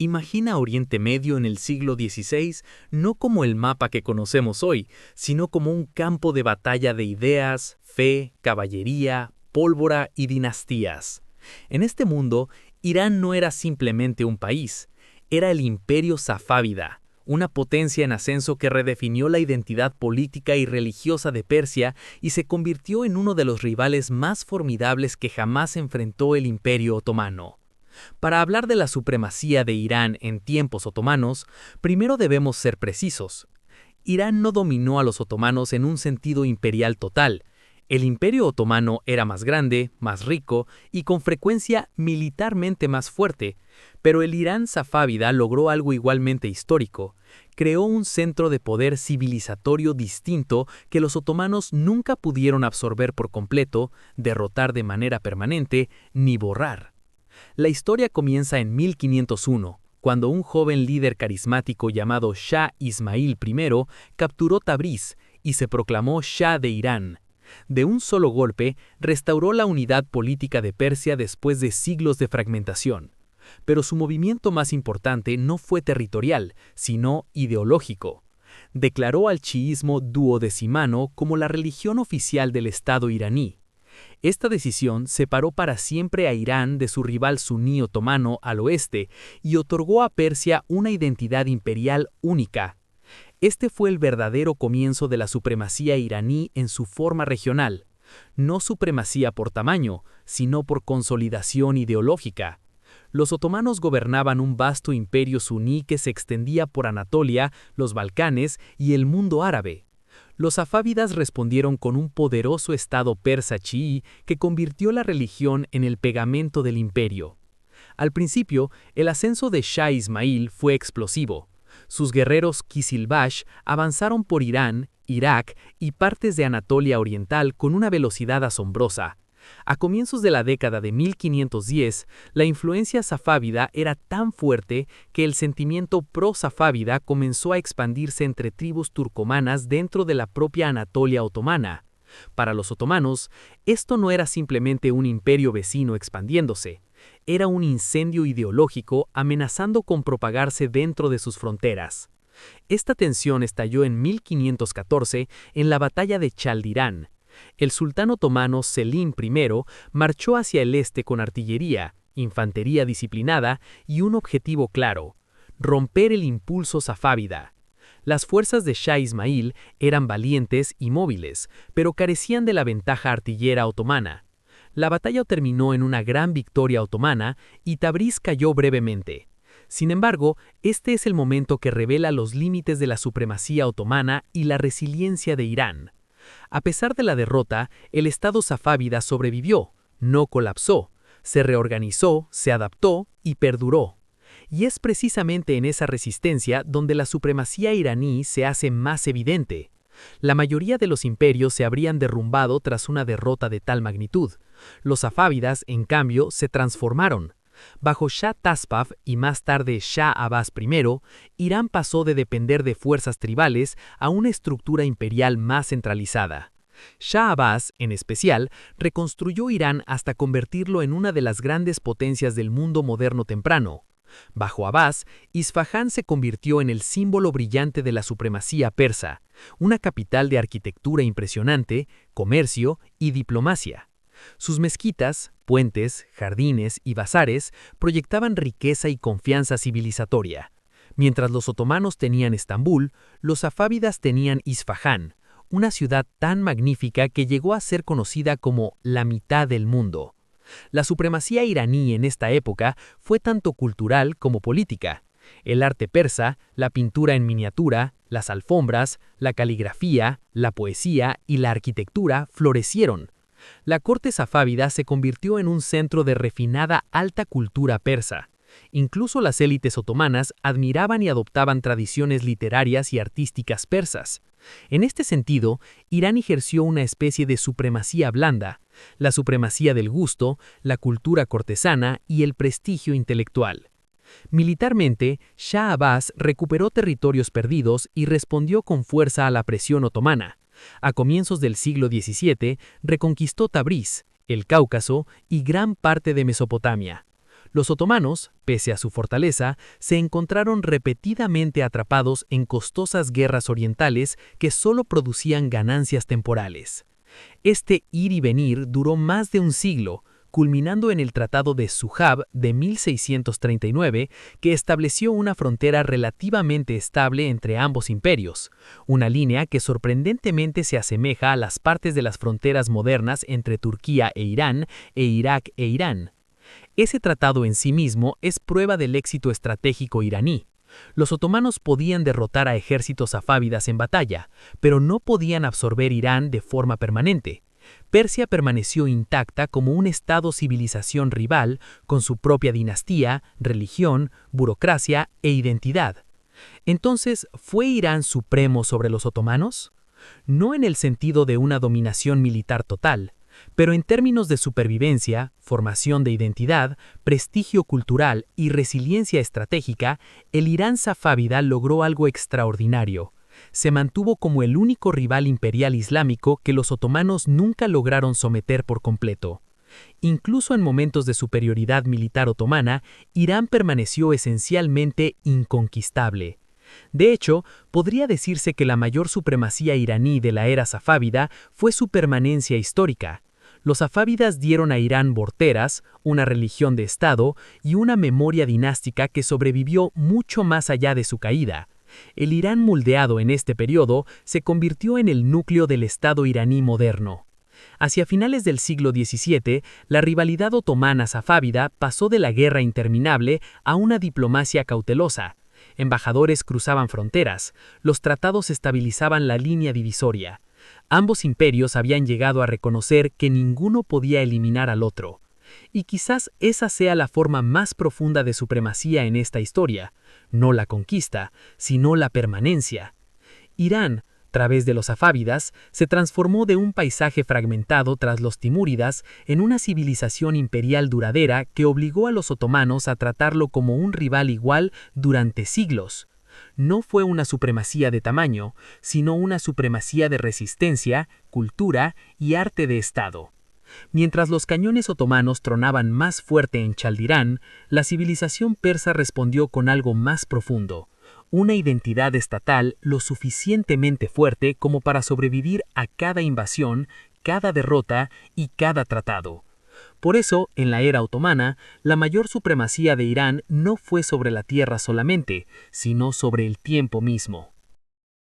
Imagina Oriente Medio en el siglo XVI no como el mapa que conocemos hoy, sino como un campo de batalla de ideas, fe, caballería, pólvora y dinastías. En este mundo, Irán no era simplemente un país, era el imperio safávida, una potencia en ascenso que redefinió la identidad política y religiosa de Persia y se convirtió en uno de los rivales más formidables que jamás enfrentó el imperio otomano. Para hablar de la supremacía de Irán en tiempos otomanos, primero debemos ser precisos. Irán no dominó a los otomanos en un sentido imperial total. El imperio otomano era más grande, más rico y con frecuencia militarmente más fuerte, pero el Irán safávida logró algo igualmente histórico. Creó un centro de poder civilizatorio distinto que los otomanos nunca pudieron absorber por completo, derrotar de manera permanente ni borrar. La historia comienza en 1501, cuando un joven líder carismático llamado Shah Ismail I capturó Tabriz y se proclamó Shah de Irán. De un solo golpe, restauró la unidad política de Persia después de siglos de fragmentación. Pero su movimiento más importante no fue territorial, sino ideológico. Declaró al chiismo duodecimano como la religión oficial del Estado iraní. Esta decisión separó para siempre a Irán de su rival suní otomano al oeste y otorgó a Persia una identidad imperial única. Este fue el verdadero comienzo de la supremacía iraní en su forma regional. No supremacía por tamaño, sino por consolidación ideológica. Los otomanos gobernaban un vasto imperio suní que se extendía por Anatolia, los Balcanes y el mundo árabe. Los safávidas respondieron con un poderoso estado persa chií que convirtió la religión en el pegamento del imperio. Al principio, el ascenso de Shah Ismail fue explosivo. Sus guerreros Kisilbash avanzaron por Irán, Irak y partes de Anatolia Oriental con una velocidad asombrosa. A comienzos de la década de 1510, la influencia safávida era tan fuerte que el sentimiento pro-safávida comenzó a expandirse entre tribus turcomanas dentro de la propia Anatolia otomana. Para los otomanos, esto no era simplemente un imperio vecino expandiéndose, era un incendio ideológico amenazando con propagarse dentro de sus fronteras. Esta tensión estalló en 1514 en la batalla de Chaldirán. El sultán otomano Selim I marchó hacia el este con artillería, infantería disciplinada y un objetivo claro: romper el impulso safávida. Las fuerzas de Shah Ismail eran valientes y móviles, pero carecían de la ventaja artillera otomana. La batalla terminó en una gran victoria otomana y Tabriz cayó brevemente. Sin embargo, este es el momento que revela los límites de la supremacía otomana y la resiliencia de Irán. A pesar de la derrota, el Estado safávida sobrevivió, no colapsó, se reorganizó, se adaptó y perduró. Y es precisamente en esa resistencia donde la supremacía iraní se hace más evidente. La mayoría de los imperios se habrían derrumbado tras una derrota de tal magnitud. Los safávidas, en cambio, se transformaron. Bajo Shah Tasbaf y más tarde Shah Abbas I, Irán pasó de depender de fuerzas tribales a una estructura imperial más centralizada. Shah Abbas, en especial, reconstruyó Irán hasta convertirlo en una de las grandes potencias del mundo moderno temprano. Bajo Abbas, Isfahán se convirtió en el símbolo brillante de la supremacía persa, una capital de arquitectura impresionante, comercio y diplomacia. Sus mezquitas, puentes, jardines y bazares proyectaban riqueza y confianza civilizatoria. Mientras los otomanos tenían Estambul, los safávidas tenían Isfahán, una ciudad tan magnífica que llegó a ser conocida como la mitad del mundo. La supremacía iraní en esta época fue tanto cultural como política. El arte persa, la pintura en miniatura, las alfombras, la caligrafía, la poesía y la arquitectura florecieron. La corte safávida se convirtió en un centro de refinada alta cultura persa. Incluso las élites otomanas admiraban y adoptaban tradiciones literarias y artísticas persas. En este sentido, Irán ejerció una especie de supremacía blanda, la supremacía del gusto, la cultura cortesana y el prestigio intelectual. Militarmente, Shah Abbas recuperó territorios perdidos y respondió con fuerza a la presión otomana. A comienzos del siglo XVII, reconquistó Tabriz, el Cáucaso y gran parte de Mesopotamia. Los otomanos, pese a su fortaleza, se encontraron repetidamente atrapados en costosas guerras orientales que solo producían ganancias temporales. Este ir y venir duró más de un siglo, culminando en el Tratado de Sujab de 1639, que estableció una frontera relativamente estable entre ambos imperios, una línea que sorprendentemente se asemeja a las partes de las fronteras modernas entre Turquía e Irak e Irán. Ese tratado en sí mismo es prueba del éxito estratégico iraní. Los otomanos podían derrotar a ejércitos safávidas en batalla, pero no podían absorber Irán de forma permanente. Persia permaneció intacta como un estado-civilización rival, con su propia dinastía, religión, burocracia e identidad. Entonces, ¿fue Irán supremo sobre los otomanos? No en el sentido de una dominación militar total, pero en términos de supervivencia, formación de identidad, prestigio cultural y resiliencia estratégica, el Irán safávida logró algo extraordinario. Se mantuvo como el único rival imperial islámico que los otomanos nunca lograron someter por completo. Incluso en momentos de superioridad militar otomana, Irán permaneció esencialmente inconquistable. De hecho, podría decirse que la mayor supremacía iraní de la era safávida fue su permanencia histórica. Los safávidas dieron a Irán vorteras, una religión de Estado y una memoria dinástica que sobrevivió mucho más allá de su caída. El Irán moldeado en este periodo se convirtió en el núcleo del Estado iraní moderno. Hacia finales del siglo XVII, la rivalidad otomana-safávida pasó de la guerra interminable a una diplomacia cautelosa. Embajadores cruzaban fronteras, los tratados estabilizaban la línea divisoria. Ambos imperios habían llegado a reconocer que ninguno podía eliminar al otro. Y quizás esa sea la forma más profunda de supremacía en esta historia, no la conquista, sino la permanencia. Irán, a través de los safávidas, se transformó de un paisaje fragmentado tras los timúridas en una civilización imperial duradera que obligó a los otomanos a tratarlo como un rival igual durante siglos. No fue una supremacía de tamaño, sino una supremacía de resistencia, cultura y arte de Estado. Mientras los cañones otomanos tronaban más fuerte en Chaldirán, la civilización persa respondió con algo más profundo, una identidad estatal lo suficientemente fuerte como para sobrevivir a cada invasión, cada derrota y cada tratado. Por eso, en la era otomana, la mayor supremacía de Irán no fue sobre la tierra solamente, sino sobre el tiempo mismo.